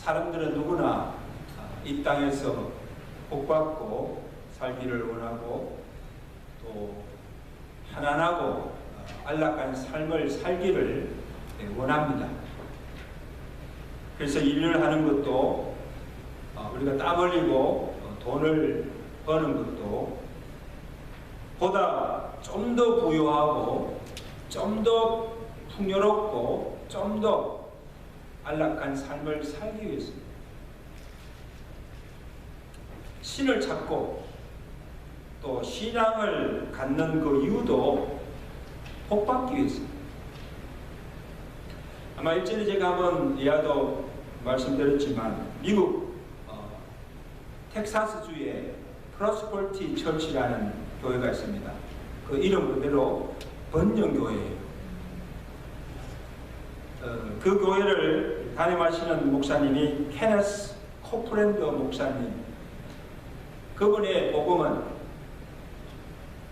사람들은 누구나 이 땅에서 복받고 살기를 원하고 또 편안하고 안락한 삶을 살기를 원합니다. 그래서 일을 하는 것도 우리가 땀 흘리고 돈을 버는 것도 보다 좀 더 부유하고 좀 더 풍요롭고 좀 더 안락한 삶을 살기 위해서입니다. 신을 찾고 또 신앙을 갖는 그 이유도 복받기 위해서입니다. 아마 일전에 제가 한번 이하도 말씀드렸지만 미국 텍사스주에 프로스퍼리티 처치라는 교회가 있습니다. 그 이름 그대로 번영교회예요. 그 교회를 담임하시는 목사님이 케네스 코프랜드 목사님. 그분의 복음은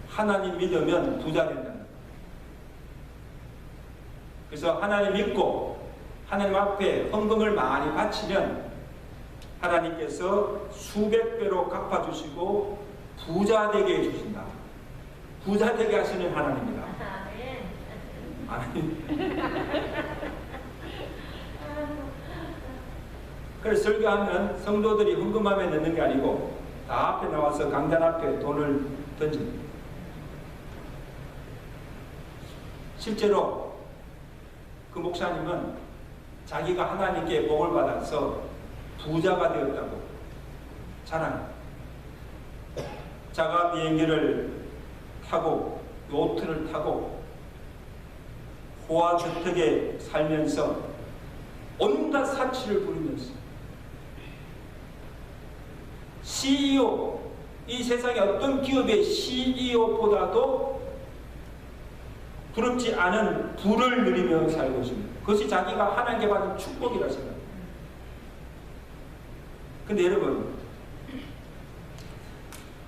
하나님 믿으면 부자 된다는 거예요. 그래서 하나님 믿고 하나님 앞에 헌금을 많이 바치면 하나님께서 수백 배로 갚아주시고 부자 되게 해주신다. 부자 되게 하시는 하나님입니다. 아니. 그래서 설교하면 성도들이 헌금함에 넣는 게 아니고 다 앞에 나와서 강단 앞에 돈을 던집니다. 실제로 그 목사님은 자기가 하나님께 복을 받아서 부자가 되었다고 자랑합니다. 자가 비행기를 타고 요트를 타고 호화저택에 살면서 온갖 사치를 부리면서 CEO, 이 세상의 어떤 기업의 CEO보다도 부럽지 않은 부를 누리며 살고 있습니다. 그것이 자기가 하나님께 받은 축복이라 생각합니다. 근데 여러분,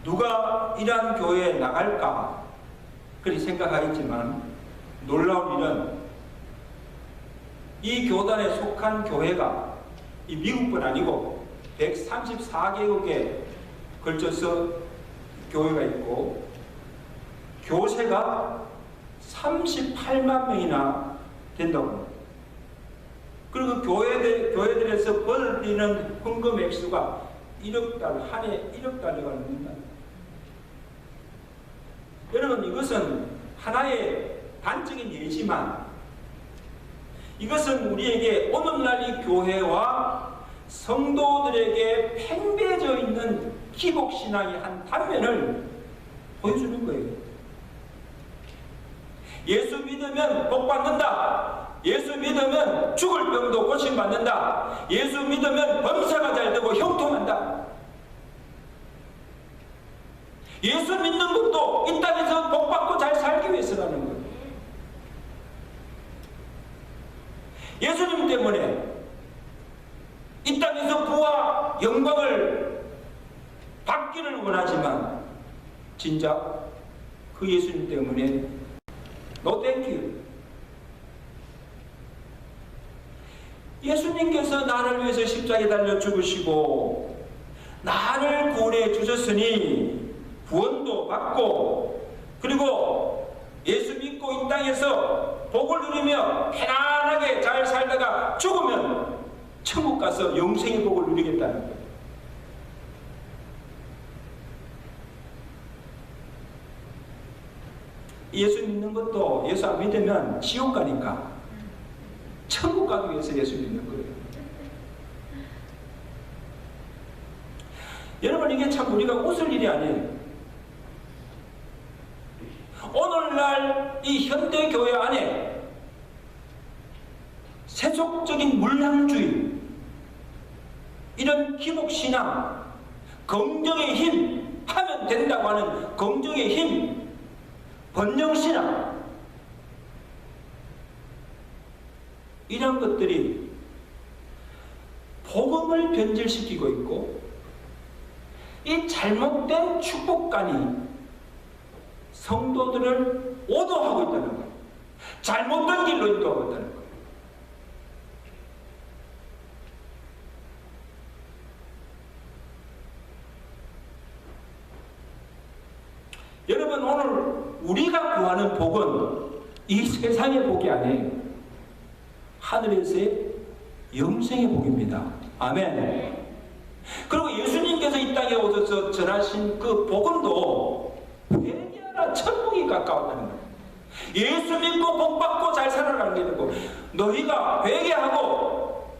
누가 이러한 교회에 나갈까 그리 생각하겠지만 놀라운 일은 이 교단에 속한 교회가 이 미국뿐 아니고 134개국에 걸쳐서 교회가 있고 교세가 38만 명이나 된다고 합니다. 그리고 교회들에서 벌어들이는 헌금 액수가 1억 달러, 한 해 1억 달러가 넘는다. 여러분, 이것은 하나의 단적인 예지만 이것은 우리에게 오늘날 이 교회와 성도들에게 팽배해져 있는 기복신앙의 한 단면을 보여주는 거예요. 예수 믿으면 복받는다. 예수 믿으면 죽을 병도 고침받는다. 예수 믿으면 범사가 잘 되고 형통한다. 예수 믿는 것도 이 땅에서 복받고 잘 살기 위해서라는 거예요. 예수님 때문에 이 땅에서 부와 영광을 받기를 원하지만 진짜 그 예수님 때문에 No thank you. 예수님께서 나를 위해서 십자가에 달려 죽으시고 나를 구원해 주셨으니 구원도 받고 그리고 예수 믿고 이 땅에서 복을 누리며 편안하게 잘 살다가 죽으면 천국 가서 영생의 복을 누리겠다는 거예요. 예수 믿는 것도 예수 안 믿으면 지옥 가니까 천국 가기 위해서 예수 믿는 거예요. 여러분, 이게 참 우리가 웃을 일이 아니에요. 오늘날 이 현대교회 안에 세속적인 물량주의, 이런 기복신앙, 긍정의 힘 하면 된다고 하는 긍정의 힘, 번영신앙, 이런 것들이 복음을 변질시키고 있고 이 잘못된 축복관이 성도들을 오도하고 있다는 거예요. 잘못된 길로 인도하고 있다는 거예요. 구하는 복은 이 세상의 복이 아니에요. 하늘에서의 영생의 복입니다. 아멘. 그리고 예수님께서 이 땅에 오셔서 전하신 그 복음도 회개하라 천국이 가까웠다는 거예요. 예수 믿고 복 받고 잘 살아가는 게 되고, 너희가 회개하고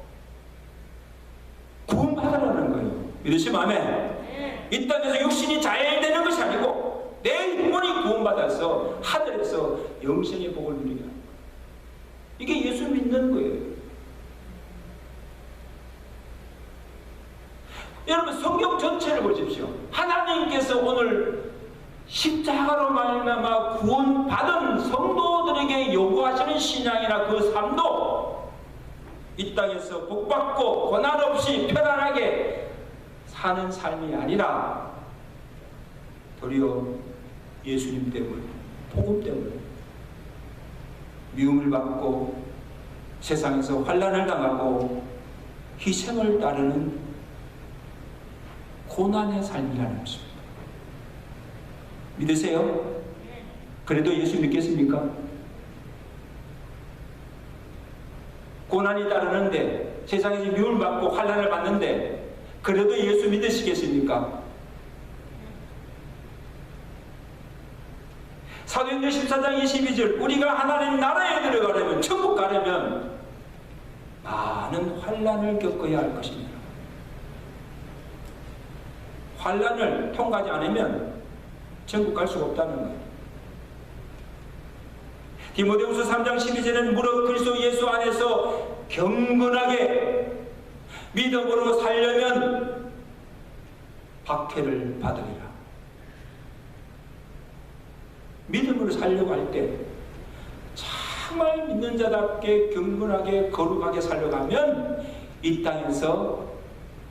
구원받으라는 거예요. 믿으시면 아멘. 이 땅에서 육신이 잘 되는 것이 아니고 내 영혼이 구원받아서 하늘에서 영생의 복을 누리게 하는 거예요. 이게 예수 믿는 거예요. 여러분, 성경 전체를 보십시오. 하나님께서 오늘 십자가로 말미암아 구원받은 성도들에게 요구하시는 신앙이나 그 삶도 이 땅에서 복받고 고난 없이 편안하게 사는 삶이 아니라 도리어 예수님 때문에, 복음 때문에 미움을 받고 세상에서 환난을 당하고 희생을 따르는 고난의 삶이라는 것입니다. 믿으세요? 그래도 예수 믿겠습니까? 고난이 따르는데, 세상에서 미움을 받고 환난을 받는데 그래도 예수 믿으시겠습니까? 사도행전 14장 22절, 우리가 하나님 나라에 들어가려면, 천국 가려면 많은 환난을 겪어야 할 것입니다. 환난을 통과하지 않으면 천국 갈 수가 없다는 거예요. 디모데후서 3장 12절에는 무릇 그리스도 예수 안에서 경건하게 믿음으로 살려면 박해를 받으리라. 믿음으로 살려고 할 때 정말 믿는 자답게 경건하게 거룩하게 살려가면 이 땅에서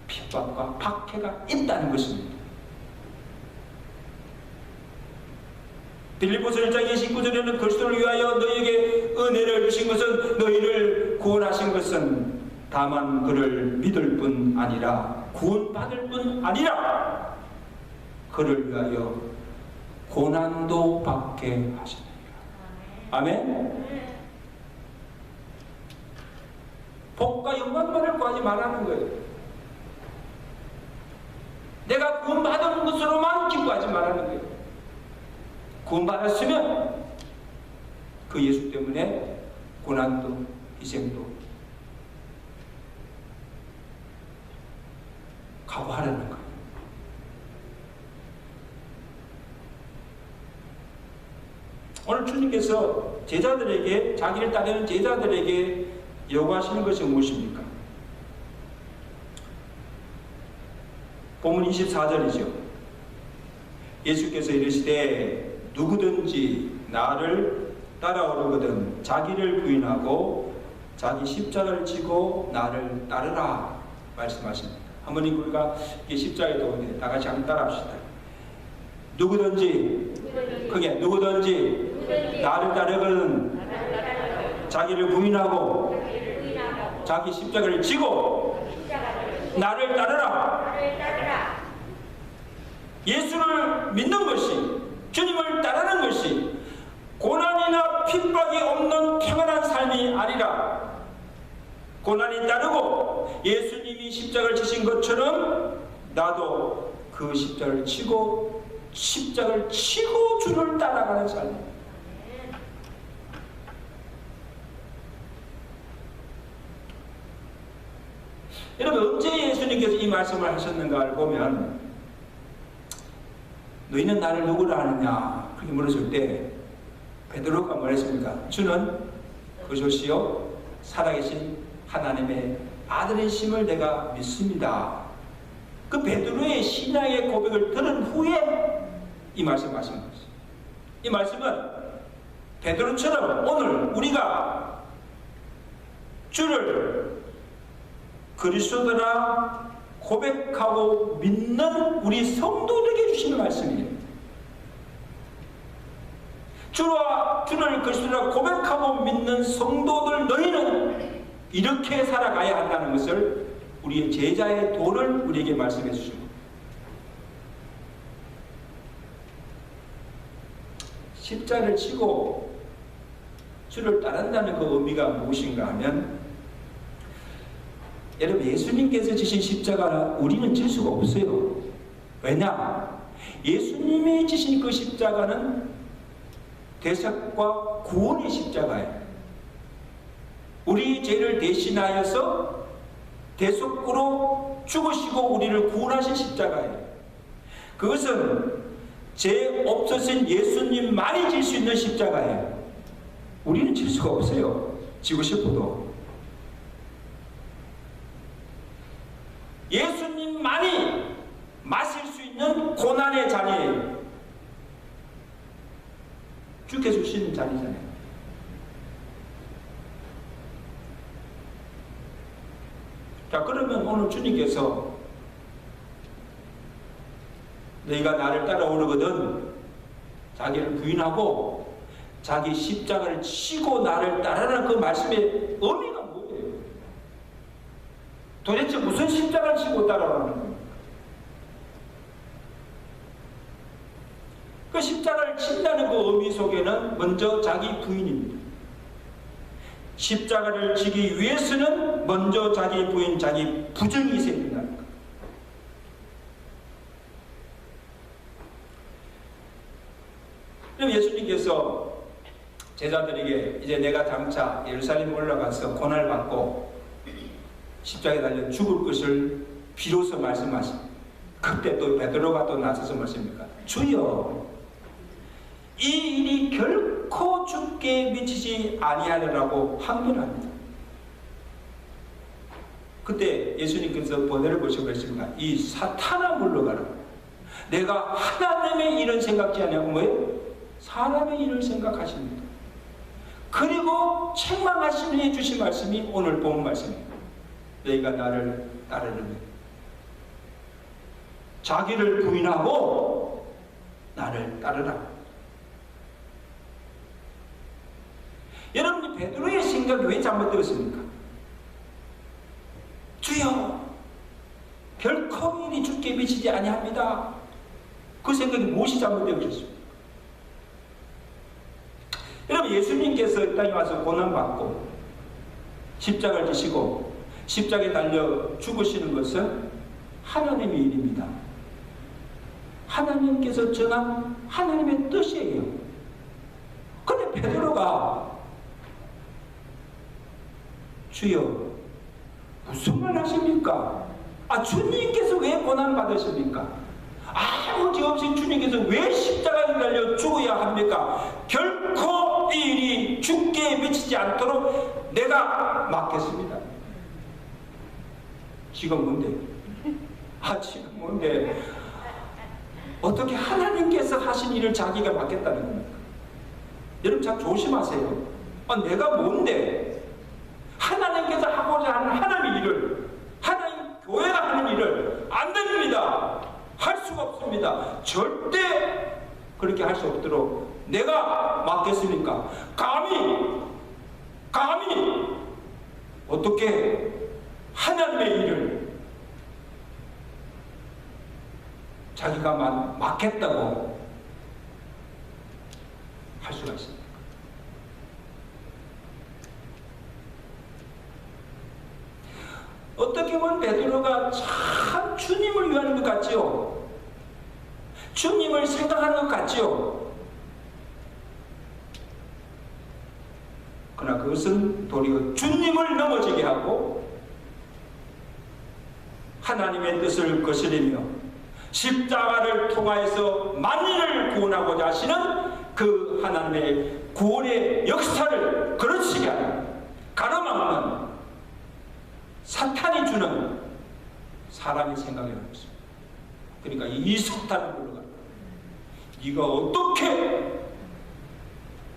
핍박과 박해가 있다는 것입니다. 빌립보서 1장 29절에는 그리스도를 위하여 너희에게 은혜를 주신 것은, 너희를 구원하신 것은 다만 그를 믿을 뿐 아니라 구원받을 뿐 아니라 그를 위하여 고난도 받게 하시느니라. 아멘. 복과 영광만을 구하지 말라는 거예요. 내가 구원받은 것으로만 기뻐하지 말라는 거예요. 구원받았으면 그 예수 때문에 고난도 희생도 각오하라는 거예요. 오늘 주님께서 제자들에게, 자기를 따르는 제자들에게 요구하시는 것이 무엇입니까? 본문 24절이죠. 예수께서 이르시되 누구든지 나를 따라오려거든 자기를 부인하고 자기 십자가를 지고 나를 따르라 말씀하십니다. 한번 우리가 십자가에 도는데 다 같이 한번 따라합시다. 누구든지, 크게 누구든지 나를 따르거든 자기를 부인하고 자기 십자가를 지고 나를 따르라. 예수를 믿는 것이, 주님을 따르는 것이 고난이나 핍박이 없는 평안한 삶이 아니라, 고난이 따르고 예수님이 십자가를 지신 것처럼 나도 그 십자가를 치고 주를 따라가는 삶입니다. 여러분, 언제 예수님께서 이 말씀을 하셨는가를 보면, 너희는 나를 누구라 하느냐 그렇게 물었을 때 베드로가 뭐랬습니까? 주는 그것이요 살아계신 하나님의 아들이심을 내가 믿습니다. 그 베드로의 신앙의 고백을 들은 후에 이 말씀하신 것이죠. 이 말씀은 베드로처럼 오늘 우리가 주를 그리스도라 고백하고 믿는 우리 성도들에게 주시는 말씀이에요. 주를 그리스도라 고백하고 믿는 성도들, 너희는 이렇게 살아가야 한다는 것을 우리의 제자의 도를 우리에게 말씀해 주십니다. 십자가를 지고 주를 따른다는 그 의미가 무엇인가 하면, 여러분, 예수님께서 지신 십자가 우리는 질 수가 없어요. 왜냐? 예수님이 지신 그 십자가는 대속과 구원의 십자가예요. 우리 죄를 대신하여서 대속으로 죽으시고 우리를 구원하신 십자가예요. 그것은 죄 없으신 예수님만이 질 수 있는 십자가예요. 우리는 질 수가 없어요. 지고 싶어도. 예수님만이 마실 수 있는 고난의 잔이에요. 주께 주신 잔이잖아요. 자, 그러면 오늘 주님께서 너희가 나를 따라오르거든 자기를 부인하고 자기 십자가를 치고 나를 따르라는 그 말씀의 의미가 뭐예요? 도대체 무슨 십자가를 치고 따라오라는 겁니까? 그 십자가를 친다는 그 의미 속에는 먼저 자기 부인입니다. 십자가를 지기 위해서는 먼저 자기 부인, 자기 부정이 생긴다는 것. 그럼 예수님께서 제자들에게 이제 내가 장차 예루살렘 올라가서 고난을 받고 십자가에 달려 죽을 것을 비로소 말씀하십니다. 그때 또 베드로가 또 나서서 말씀입니까? 주여, 이 일이 결코 죽게 미치지 아니하리라고 항변합니다. 그때 예수님께서 번외를 보시고 그랬습니다. 이 사탄아 물러가라. 내가 하나님의 일을 생각지 아니하고 뭐예요? 사람의 일을 생각하십니다. 그리고 책망하시니 주신 말씀이 오늘 본 말씀입니다. 너희가 나를 따르려면 자기를 부인하고 나를 따르라. 여러분이 베드로의 생각이 왜 잘못되었습니까? 주여, 결코 일이 죽게 미치지 아니합니다. 그 생각이 무엇이 잘못되었습니까? 여러분, 예수님께서 이 땅에 와서 고난받고 십자가를 지시고 십자가에 달려 죽으시는 것은 하나님의 일입니다. 하나님께서 정한 하나님의 뜻이에요. 근데 베드로가 주여, 무슨 말 하십니까? 주님께서 왜 고난받으십니까? 아무 죄 없이 주님께서 왜 십자가에 달려 죽어야 합니까? 결코 이 일이 죽게 미치지 않도록 내가 막겠습니다. 지금 뭔데? 지금 뭔데? 어떻게 하나님께서 하신 일을 자기가 맡겠다는 겁니까? 여러분 참 조심하세요. 내가 뭔데? 하나님께서 하고자 하는 하나님의 일을, 하나님 교회가 하는 일을 안 됩니다. 할 수가 없습니다. 절대 그렇게 할 수 없도록 내가 맡겠습니까? 감히 어떻게 하나님의 일을 자기가 맡겠다고 할 수가 있습니다. 어떻게 보면 베드로가 참 주님을 위하는 것 같지요. 주님을 생각하는 것 같지요. 그러나 그것은 도리어 주님을 넘어지게 하고 하나님의 뜻을 거스리며 십자가를 통하여서 만민을 구원하고자 하시는 그 하나님의 구원의 역사를 그르치게 하는, 가로막는 사탄이 주는 사람의 생각이라는 것입니다. 그러니까 이 사탄을 불러가, 네가 어떻게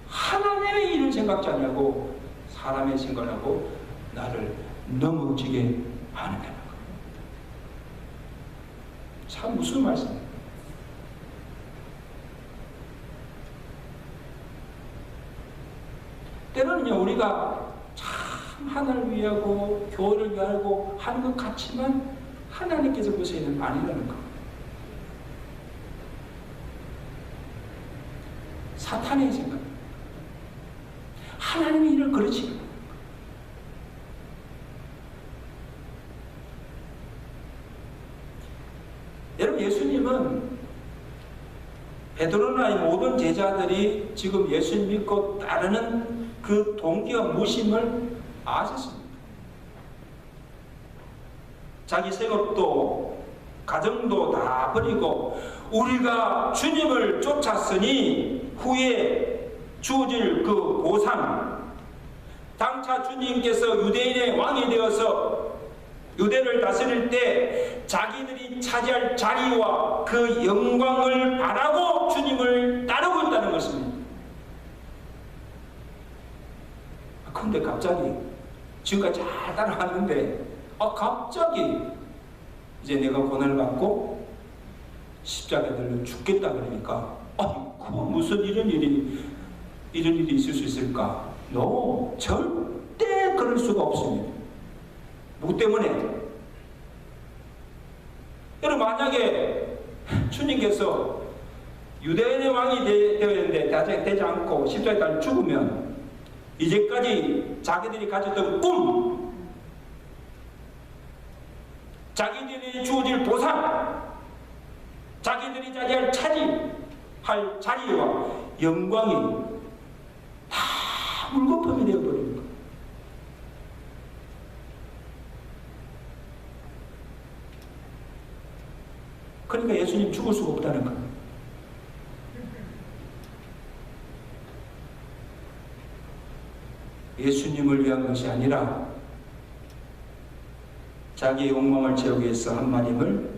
하나님의 일을 생각지 않냐고 사람의 생각을 하고 나를 넘어지게 하느냐는 거예요. 참 무슨 말씀입니까? 때로는요, 우리가 참 하나님을 위하고 교회를 위하고 하는 것 같지만 하나님께서 보시기에는 아니라는 것. 사탄의 생각. 하나님의 일을 그렇지. 여러분, 예수님은 베드로나 이 모든 제자들이 지금 예수님 믿고 따르는 그 동기와 무심을 아셨습니다. 자기 생업도 가정도 다 버리고 우리가 주님을 쫓았으니 후에 주어질 그 보상, 당차 주님께서 유대인의 왕이 되어서 유대를 다스릴 때 자기들이 차지할 자리와 그 영광을 바라고 주님을 따르고 있다는 것입니다. 그런데 갑자기 지금까지 잘 따라갔는데 갑자기 이제 내가 고난을 받고 십자가에 달려 죽겠다 그러니까 그 무슨 이런 일이 있을 수 있을까? 절대 그럴 수가 없습니다. 누구 때문에? 여러분, 만약에 주님께서 유대인의 왕이 되었는데 되지 않고 십자가에 달려 죽으면 이제까지 자기들이 가졌던 꿈, 자기들이 주어질 보상, 자기들이 차지할 자리와 영광이 다 물거품이 되어버립니다. 그러니까 예수님 죽을 수가 없다는 거예요. 예수님을 위한 것이 아니라 자기의 욕망을 채우기 위해서 한 말임을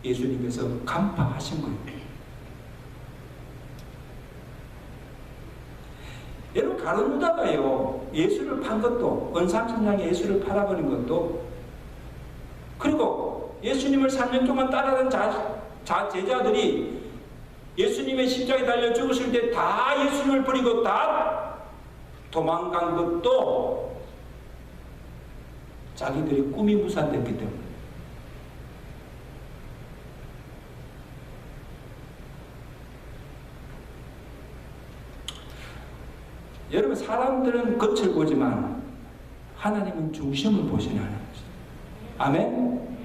예수님께서 간파하신 거예요. 여러분, 가룟 유다가요, 예수를 판 것도, 은상천장에 예수를 팔아버린 것도, 그리고 예수님을 3년 동안 따라간 제자들이 예수님의 십자가에 달려 죽으실 때 다 예수님을 버리고 다 도망간 것도 자기들의 꿈이 무산됐기 때문에. 여러분, 사람들은 겉을 보지만 하나님은 중심을 보시는 하나님이시죠. 아멘?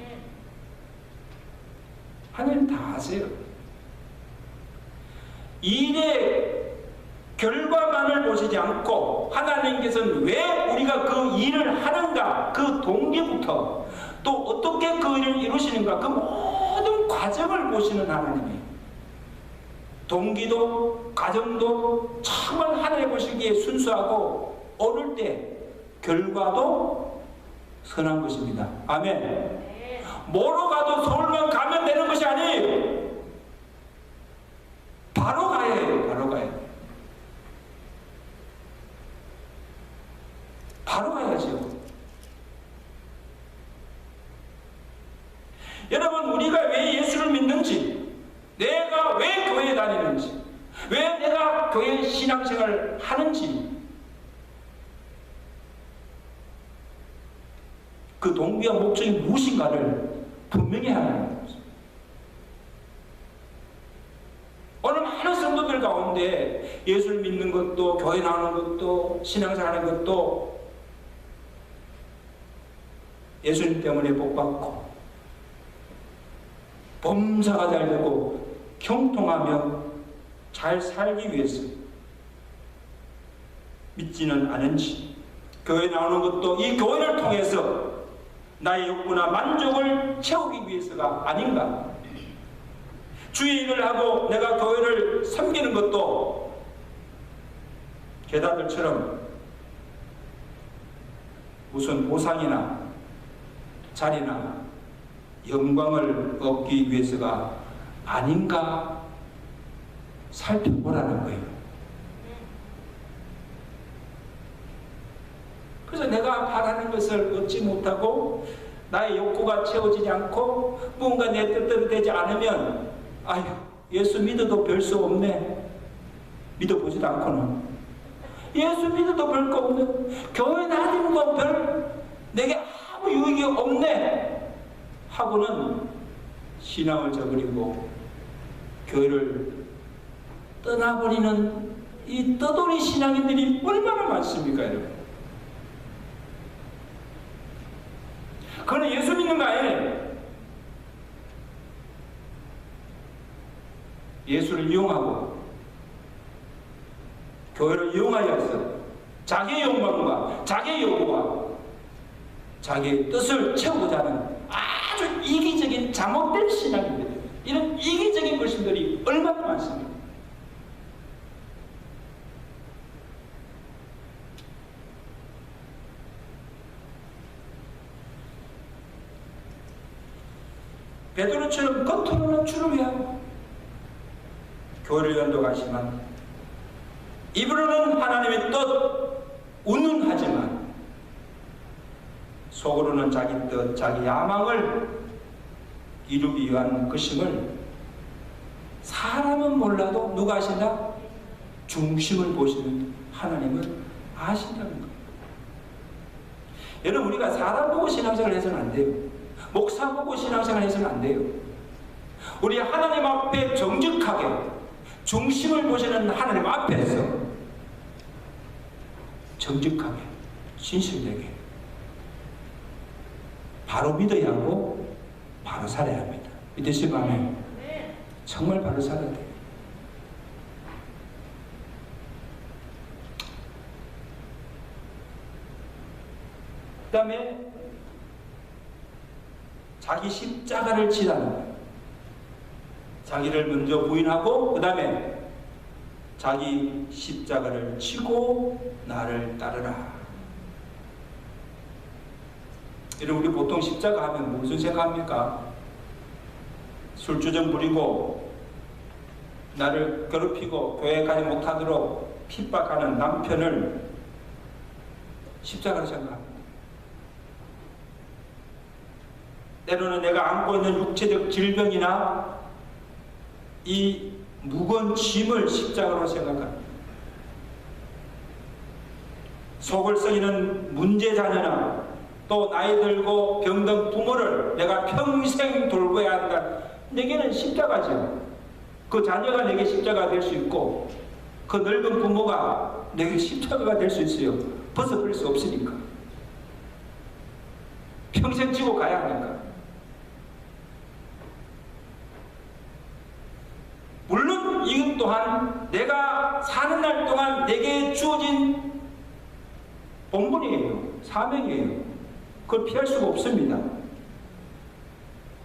하나님 다 아세요. 일의 결과만을 보시지 않고 하나님께서는 왜 우리가 그 일을 하는가, 그 동기부터 또 어떻게 그 일을 이루시는가, 그 모든 과정을 보시는 하나님이에요. 동기도 과정도 정말 하나님 보시기에 순수하고 오를 때 결과도 선한 것입니다. 아멘. 뭐로 가도 서울만 가면 되는 것이 아니에요. 바로 가야 해요. 바로 가야 해요. 바로 가야죠. 여러분, 우리가 왜 예수를 믿는지, 내가 왜 교회에 다니는지, 왜 내가 교회 신앙생활을 하는지, 그 동기와 목적이 무엇인가를 분명히 하는 것입니다. 오늘 많은 성도들 가운데 예수를 믿는 것도, 교회 나오는 것도, 신앙생활 하는 것도 예수님 때문에 복받고 범사가 잘 되고 형통하며 잘 살기 위해서 믿지는 않은지, 교회 나오는 것도 이 교회를 통해서 나의 욕구나 만족을 채우기 위해서가 아닌가? 주의 일을 하고 내가 교회를 섬기는 것도 제자들처럼 무슨 보상이나 자리나 영광을 얻기 위해서가 아닌가 살펴보라는 거예요. 그래서 내가 바라는 것을 얻지 못하고 나의 욕구가 채워지지 않고 뭔가 내 뜻대로 되지 않으면 아유, 예수 믿어도 별 수 없네. 믿어보지도 않고는 예수 믿어도 별 거 없네. 교회 다니는 건 내게 아무 유익이 없네 하고는 신앙을 저버리고 교회를 떠나버리는 이 떠돌이 신앙인들이 얼마나 많습니까, 여러분? 그는 예수 믿는 거 아니에요. 예수를 이용하고 교회를 이용하여서 자기의 욕망과 자기의 요구와 자기의 뜻을 채우고자 하는 아주 이기적인 잘못된 신앙입니다. 이런 이기적인 것들이 얼마나 많습니까? 베드로처럼 겉으로는 주를 위하고 교회를 연도하지만 입으로는 하나님의 뜻 운운하지만 속으로는 자기 뜻, 자기 야망을 이루기 위한 것임을 사람은 몰라도 누가 아신다? 중심을 보시는 하나님은 아신다는 겁니다. 여러분, 우리가 사람 보고 신앙생활 해서는 안 돼요. 목사 보고 신앙생활 해서는 안 돼요. 우리 하나님 앞에 정직하게 중심을 보시는 하나님 앞에서 정직하게 진실되게 바로 믿어야 하고 바로 살아야 합니다. 믿으시고 아멘. 정말 바로 살아야 돼요. 그 다음에 자기 십자가를 지라는 거예요. 자기를 먼저 부인하고 그 다음에 자기 십자가를 지고 나를 따르라. 여러분, 우리 보통 십자가 하면 무슨 생각합니까? 술주정 부리고 나를 괴롭히고 교회 가지 못하도록 핍박하는 남편을 십자가로 생각합니다. 때로는 내가 안고 있는 육체적 질병이나 이 무거운 짐을 십자가로 생각합니다. 속을 썩이는 문제 자녀나 또 나이 들고 병든 부모를 내가 평생 돌봐야 한다. 내게는 십자가죠. 그 자녀가 내게 십자가 될 수 있고 그 늙은 부모가 내게 십자가가 될 수 있어요. 벗어버릴 수 없으니까. 평생 지고 가야 하니까. 물론 이것 또한 내가 사는 날 동안 내게 주어진 본분이에요. 사명이에요. 그걸 피할 수가 없습니다.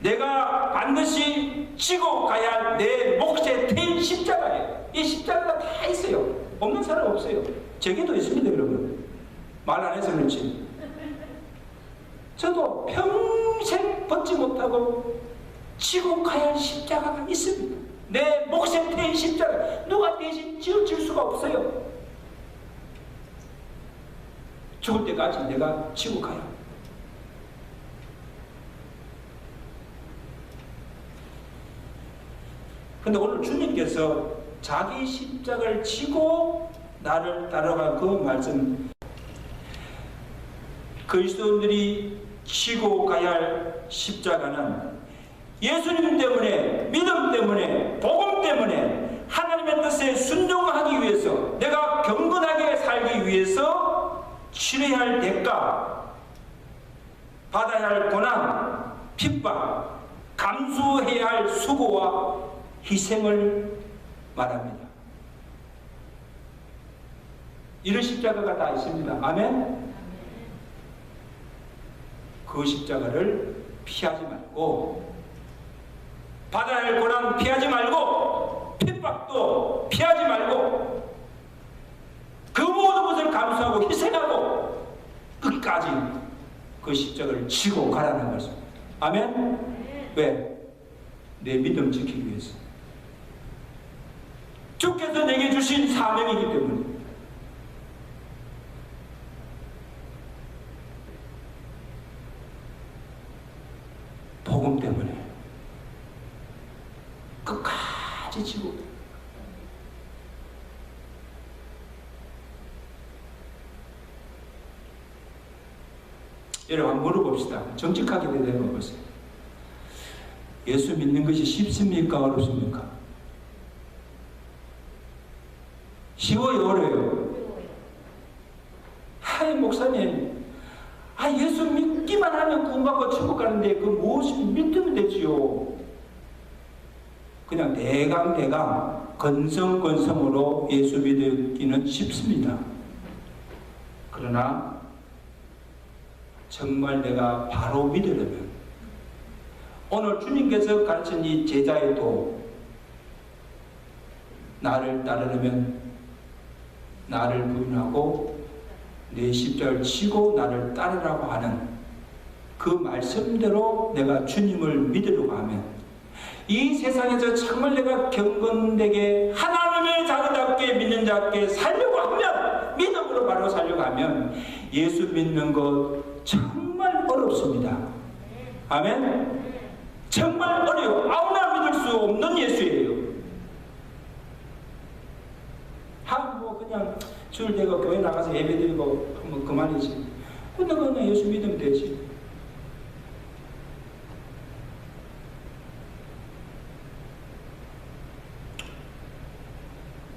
내가 반드시 지고 가야 할 내 몫의 태인 십자가예요. 이 십자가가 다 있어요. 없는 사람 없어요. 제게도 있습니다, 여러분. 말 안 해서 그렇지. 저도 평생 벗지 못하고 지고 가야 할 십자가가 있습니다. 내 몫의 태인 십자가. 누가 대신 지어줄 수가 없어요. 죽을 때까지 내가 지고 가야 합니다. 근데 오늘 주님께서 자기 십자가를 지고 나를 따라간 그 말씀, 그리스도인들이 지고 가야 할 십자가는 예수님 때문에, 믿음 때문에, 복음 때문에 하나님의 뜻에 순종하기 위해서, 내가 경건하게 살기 위해서 치러야 할 대가, 받아야 할 고난, 핍박, 감수해야 할 수고와 희생을 말합니다. 이런 십자가가 다 있습니다. 아멘? 그 십자가를 피하지 말고, 받아야 할 고난 피하지 말고, 핍박도 피하지 말고, 그 모든 것을 감수하고 희생하고 끝까지 그 십자가를 지고 가라는 것입니다. 아멘? 왜? 내 믿음 지키기 위해서. 주께서 내게 주신 사명이기 때문에. 복음 때문에 끝까지 지고. 여러분, 한번 물어봅시다. 정직하게 대답해 보세요. 예수 믿는 것이 쉽습니까? 어렵습니까? 쉬워요, 어려워요? 하이 목사님, 예수 믿기만 하면 구원받고 천국 가는데 그 무엇이 믿으면 되지요. 그냥 대강 건성건성으로 예수 믿기는 쉽습니다. 그러나 정말 내가 바로 믿으려면 오늘 주님께서 가르친 이 제자의 도, 나를 따르려면 나를 부인하고 내 십자가를 지고 나를 따르라고 하는 그 말씀대로 내가 주님을 믿으려고 하면, 이 세상에서 정말 내가 경건되게 하나님의 자녀답게 믿는 자께 살려고 하면, 믿음으로 바로 살려고 하면 예수 믿는 것 정말 어렵습니다. 아멘? 정말 어려워. 아무나 믿을 수 없는 예수예요. 그냥 주일 되고 교회 나가서 예배드리고 하면 그만이지. 근데 그냥 예수 믿으면 되지.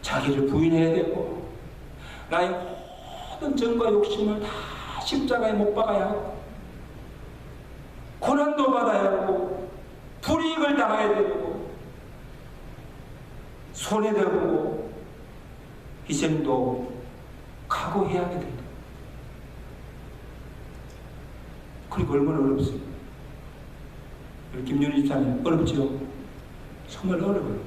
자기를 부인해야 되고, 나의 모든 정과 욕심을 다 십자가에 못 박아야 하고, 고난도 받아야 하고, 불이익을 당해야 되고, 손해되고, 희생도 각오해야 하게 된다. 그리고 얼마나 어렵습니까? 우리 김윤희 집사님 어렵죠? 정말 어려워요.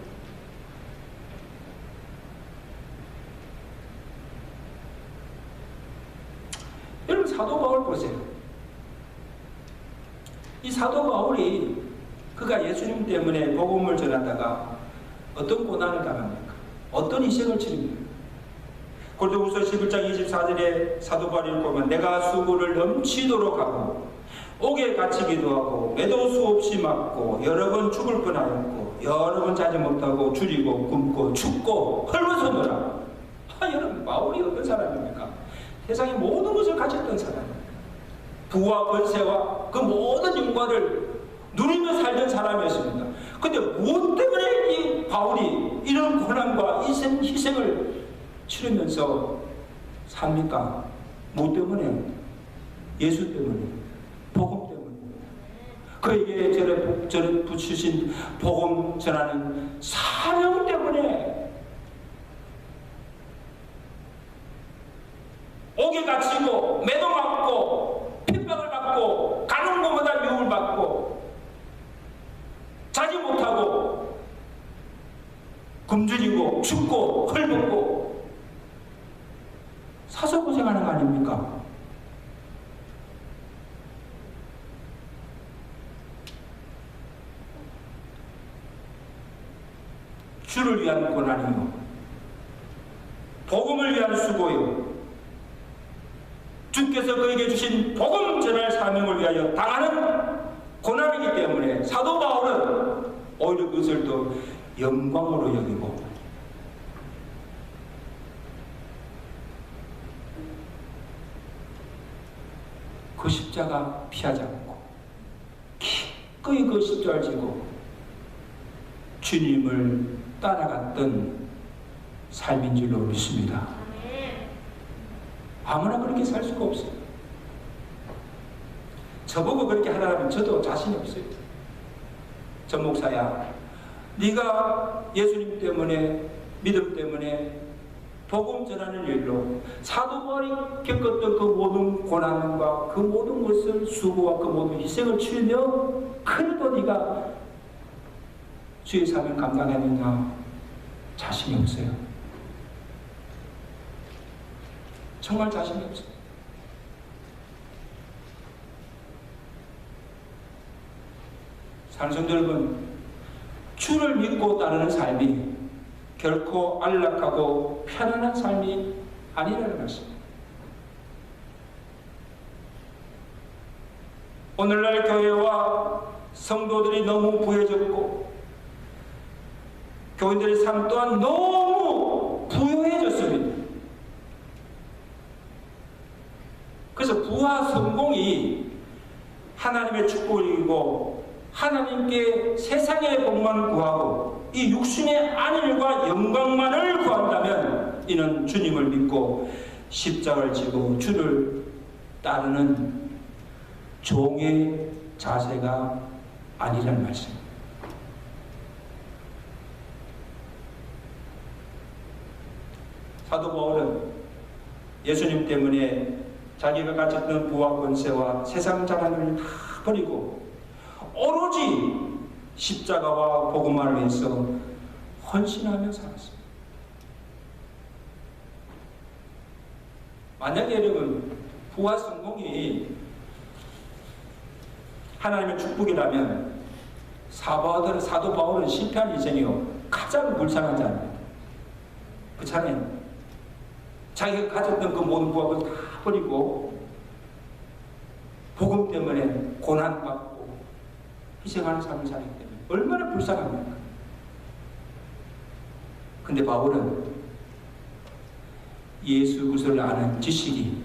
여러분, 사도 바울 보세요. 이 사도 바울이 그가 예수님 때문에 복음을 전하다가 어떤 고난을 당합니까? 어떤 희생을 치릅니까? 고린도후서 11장 24절에 사도 바울이 보면, 내가 수고를 넘치도록 하고 옥에 갇히기도 하고 매도 수없이 맞고 여러 번 죽을 뻔하였고 여러 번 자지 못하고 줄이고 굶고 춥고 헐벗어노라. 여러분, 바울이 어떤 사람입니까? 세상의 모든 것을 가졌던 사람입니다. 부와 권세와 그 모든 영광을 누리며 살던 사람이었습니다. 근데 무엇 때문에 이 바울이 이런 고난과 희생을 치르면서 삽니까? 뭐 때문에? 예수 때문에, 복음 때문에. 그에게 저를 붙이신 복음 전하는 사명 때문에 옥에 갇히고 매도 맞고 핍박을 받고 가는 곳마다 미움을 받고 자지 못하고 굶주리고 춥고 헐벗고 사서 고생하는 거 아닙니까? 주를 위한 고난이요, 복음을 위한 수고요, 주께서 그에게 주신 복음 전할 사명을 위하여 당하는 고난이기 때문에 사도 바울은 오히려 그것을 더 영광으로 여기고, 그 십자가 피하지 않고 기꺼이 그 십자가를 지고 주님을 따라갔던 삶인 줄로 믿습니다. 아무나 그렇게 살 수가 없어요. 저보고 그렇게 하라면 저도 자신이 없어요. 전 목사야, 네가 예수님 때문에, 믿음 때문에 복음 전하는 일로 사도 바울이 겪었던 그 모든 고난과 그 모든 것을, 수고와 그 모든 희생을 치르며 그래도 네가 주의 사명 감당하느냐? 자신이 없어요. 정말 자신이 없어요. 사랑하는 성도 여러분, 주를 믿고 따르는 삶이 결코 안락하고 편안한 삶이 아니라는 것입니다. 오늘날 교회와 성도들이 너무 부해졌고 교인들의 삶 또한 너무 부유해졌습니다. 그래서 부와 성공이 하나님의 축복이고 하나님께 세상의 복만 구하고 이 육신의 안일과 영광만을 구한다면 이는 주님을 믿고 십자가를 지고 주를 따르는 종의 자세가 아니라는 말씀입니다. 사도 바울은 예수님 때문에 자기가 가졌던 부와 권세와 세상 자랑을 다 버리고 오로지 십자가와 복음화를 위해서 헌신하며 살았습니다. 만약에 여러분 부와 성공이 하나님의 축복이라면 사도 바울은 실패한 인생이요 가장 불쌍한 자입니다. 그렇잖아요. 자기가 가졌던 그 모든 부와 권세를 다 버리고 복음 때문에 고난받고 희생하는 삶을 살기 때문에 얼마나 불쌍합니까? 근데 바울은 예수 그리스도를 아는 지식이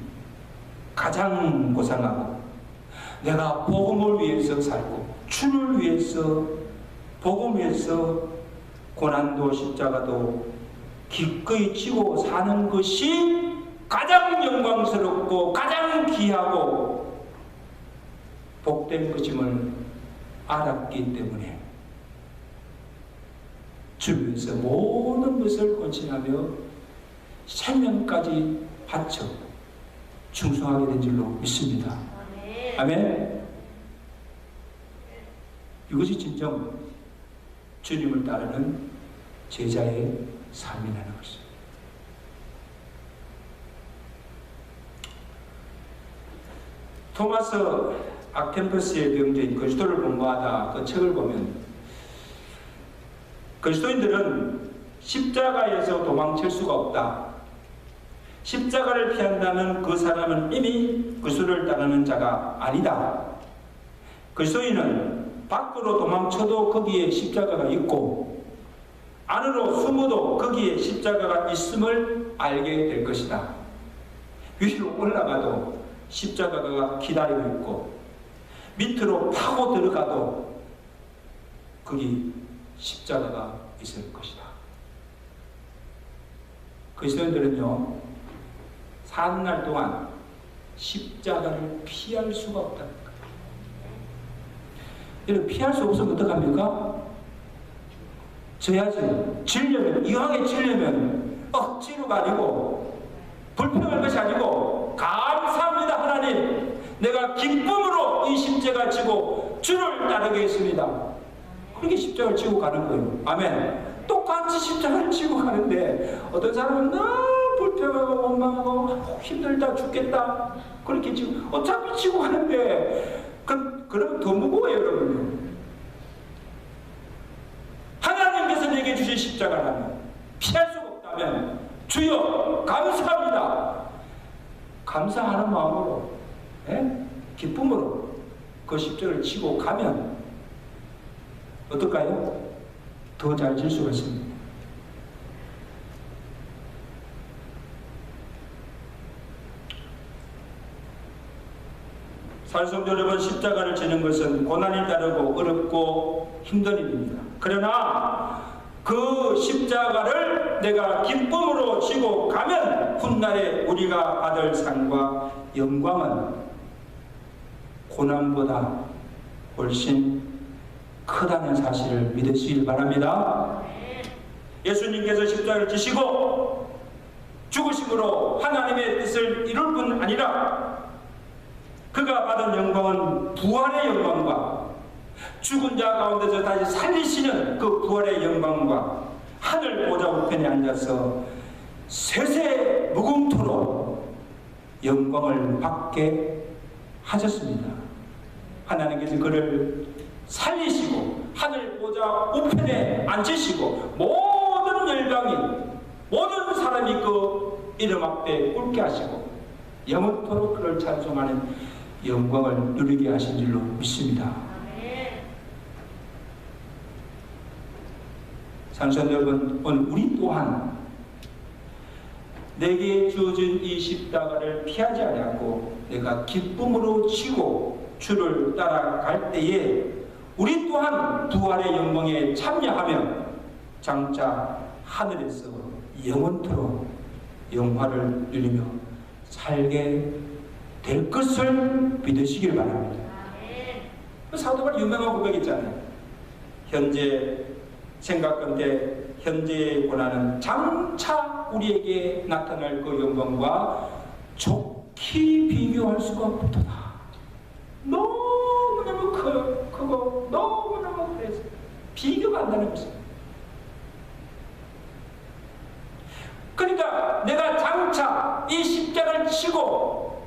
가장 고상하고 내가 복음을 위해서 살고 주를 위해서 복음을 위해서 고난도 십자가도 기꺼이 지고 사는 것이 가장 영광스럽고 가장 귀하고 복된 것임을 알았기 때문에 주를 위해서 모든 것을 헌신하며 생명까지 바쳐 충성하게 된 줄로 믿습니다. 아멘. 이것이 진정 주님을 따르는 제자의 삶이라는 것입니다. 토마스 아켄퍼스의 병제인 그리스도를 공부하다 그 책을 보면 그리스도인들은 십자가에서 도망칠 수가 없다. 십자가를 피한다면 그 사람은 이미 그리스도를 따르는 자가 아니다. 그리스도인은 밖으로 도망쳐도 거기에 십자가가 있고 안으로 숨어도 거기에 십자가가 있음을 알게 될 것이다. 위로 올라가도 십자가가 기다리고 있고 밑으로 파고 들어가도 거기 십자가가 있을 것이다. 그리스도인들은요 사는 날 동안 십자가를 피할 수가 없답니다. 여러분 피할 수 없으면 어떡합니까? 져야지. 지려면 이왕에 지려면 억지로가 아니고 불평할 것이 아니고 감사합니다 하나님 내가 기쁨으로 이 십자가 지고 주를 따르겠습니다. 그렇게 십자가를 지고 가는 거예요. 아멘. 똑같이 십자가를 지고 가는데 어떤 사람은 너무 불평하고 원망하고 힘들다 죽겠다 그렇게 지고 어차피 지고 가는데 그러면 더 무거워요 여러분. 하나님께서 내게 주신 십자가라면 피할 수가 없다면 주여 감사합니다. 감사하는 마음으로 기쁨으로 그 십자가를 지고 가면 어떨까요? 더 잘 질 수가 있습니다. 산성도 여러분 십자가를 지는 것은 고난이 따르고 어렵고 힘든 일입니다. 그러나 그 십자가를 내가 기쁨으로 지고 가면 훗날에 우리가 받을 상과 영광은 고난보다 훨씬 크다는 사실을 믿으시길 바랍니다. 예수님께서 십자가를 지시고 죽으심으로 하나님의 뜻을 이룰 뿐 아니라 그가 받은 영광은 부활의 영광과 죽은 자 가운데서 다시 살리시는 그 부활의 영광과 하늘 보좌 우편에 앉아서 세세 무궁토록 영광을 받게 하셨습니다. 하나님께서 그를 살리시고 하늘 보좌 우편에 앉히시고 모든 열방이 모든 사람이 그 이름 앞에 꿇게 하시고 영원토록 그를 찬송하는 영광을 누리게 하신 줄로 믿습니다. 상선 여러분, 오늘 우리 또한 내게 주어진 이 십자가를 피하지 않고 내가 기쁨으로 지고 주를 따라갈 때에 우리 또한 부활의 영광에 참여하며 장차 하늘에서 영원토록 영화를 누리며 살게 될 것을 믿으시길 바랍니다. 사도 바울 유명한 고백 있잖아요. 현재 생각건대 현재의 고난은 장차 우리에게 나타날 그 영광과 좋게 비교할 수가 없도다. 너무너무 크고 너무너무 그래서 비교가 안 되는 것입니다. 그러니까 내가 장차 이 십자가를 치고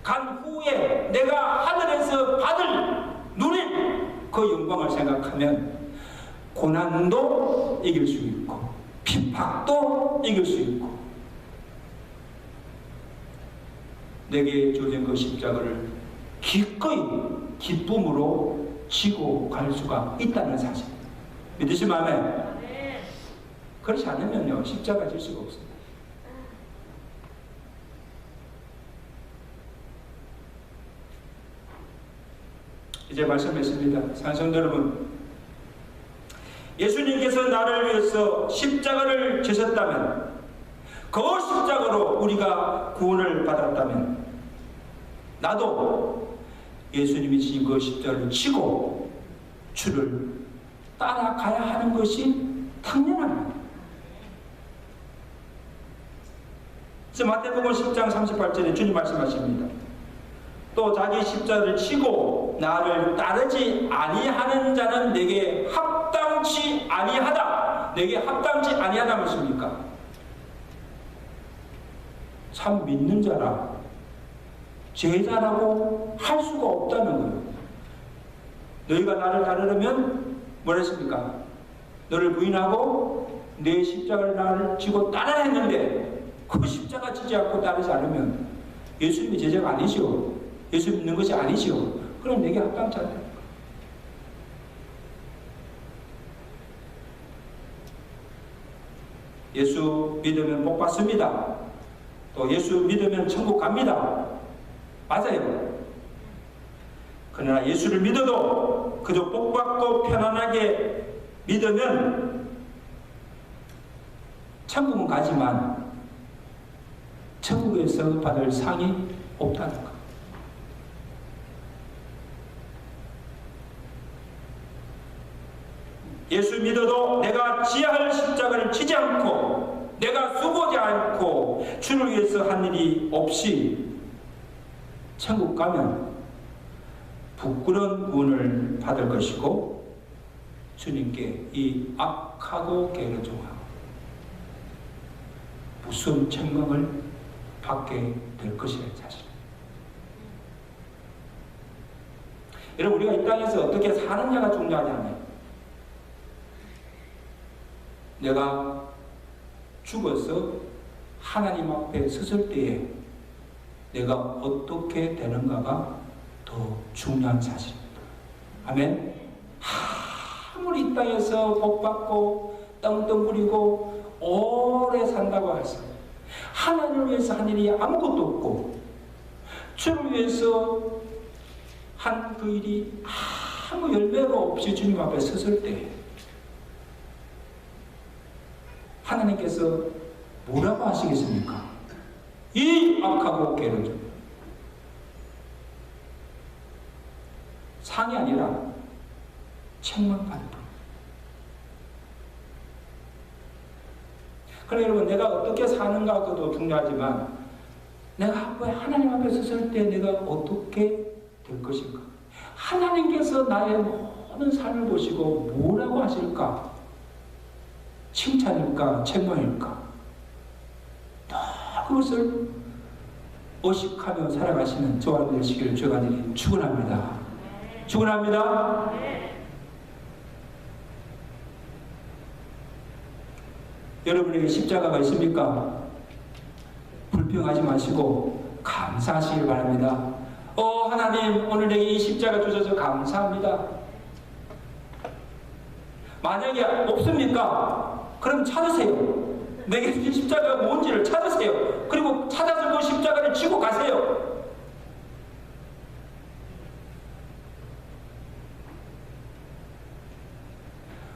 간 후에 내가 하늘에서 누릴 그 영광을 생각하면 고난도 이길 수 있고 핍박도 이길 수 있고 내게 주어진 그 십자가를 기꺼이 기쁨으로 지고 갈 수가 있다는 사실 믿으시면 아멘. 그렇지 않으면요 십자가 질 수가 없습니다. 이제 말씀했습니다. 산성도 여러분, 예수님께서 나를 위해서 십자가를 지셨다면, 그 십자가로 우리가 구원을 받았다면, 나도 예수님이 지신 그 십자가를 지고 주를 따라가야 하는 것이 당연합니다. 그래서 마태복음 10장 38절에 주님 말씀하십니다. 또 자기 십자가를 치고 나를 따르지 아니하는 자는 내게 합당치 아니하다. 내게 합당치 아니하다 무엇입니까? 참 믿는 자라 제자라고 할 수가 없다는 거예요. 너희가 나를 따르려면 뭐라 했습니까? 너를 부인하고 내 십자가를 나를 지고 따라야 했는데 그 십자가 지지 않고 따르지 않으면 예수님이 제자가 아니죠. 예수 믿는 것이 아니죠. 그럼 내게 합당치 않다. 예수 믿으면 복 받습니다. 또 예수 믿으면 천국 갑니다. 맞아요. 그러나 예수를 믿어도 그저 복 받고 편안하게 믿으면 천국은 가지만 천국에서 받을 상이 없다는 것. 예수 믿어도 내가 지어야 할 십자가를 지지 않고 내가 수고하지 않고 주를 위해서 한 일이 없이 천국 가면 부끄러운 구원을 받을 것이고 주님께 이 악하고 게으른 종하고 무슨 책망을 받게 될 것이라는 사실. 여러분, 우리가 이 땅에서 어떻게 사느냐가 중요하지 않아요. 내가 죽어서 하나님 앞에 섰을 때에 내가 어떻게 되는가가 더 중요한 사실입니다. 아멘. 아무리 이 땅에서 복받고 떵떵 부리고 오래 산다고 해서 하나님을 위해서 한 일이 아무것도 없고 주를 위해서 한 그 일이 아무 열매가 없이 주님 앞에 섰을 때 하나님께서 뭐라고 하시겠습니까? 이 악하고 게으른 종. 상이 아니라 책망받을 뿐. 그러나 여러분, 내가 어떻게 사는가 그것도 중요하지만 내가 왜 하나님 앞에 섰을 때 내가 어떻게 될 것인가? 하나님께서 나의 모든 삶을 보시고 뭐라고 하실까? 칭찬일까? 책망일까? 다 그것을 의식하며 살아가시는 저와 되시기를 주가 드리 축원합니다. 축원합니다. 여러분에게 십자가가 있습니까? 불평하지 마시고 감사하시길 바랍니다. 하나님, 오늘 내게 이 십자가 주셔서 감사합니다. 만약에 없습니까? 그럼 찾으세요. 내게 이 십자가가 뭔지를 찾으세요. 그리고 찾아서 그 십자가를 지고 가세요.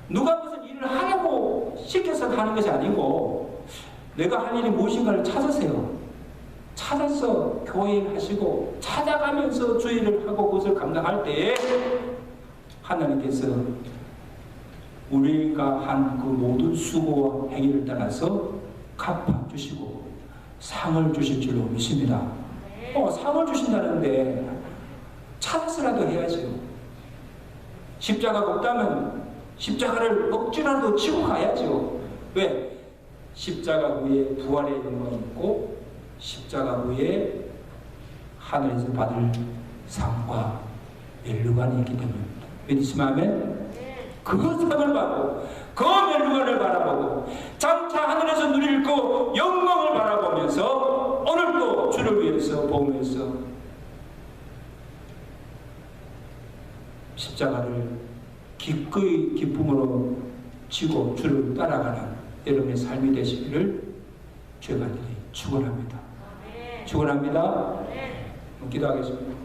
누가 무슨 일을 하라고 시켜서 하는 것이 아니고 내가 할 일이 무엇인가를 찾으세요. 찾아서 교회하시고 찾아가면서 주의를 하고 그것을 감당할 때에 하나님께서 우리가 한 그 모든 수고와 행위를 따라서 갚아주시고 상을 주실 줄로 믿습니다. 상을 주신다는데 찾아서라도 해야죠. 십자가가 없다면 십자가를 억지라도 치고 가야죠. 왜? 십자가 위에 부활의 영광이 있고 십자가 위에 하늘에서 받을 상과 멸류관이 있기 때문입니다. 믿으시면 그 상을 받고 그 멸류관을 바라보고 장차 하늘에서 누릴 그 영광을 바라보면서 오늘도 주를 위해서 보면서 십자가를 기꺼이 기쁨으로 지고 주를 따라가는 여러분의 삶이 되시기를 주의 간절히 축원합니다. 축원합니다. 기도하겠습니다.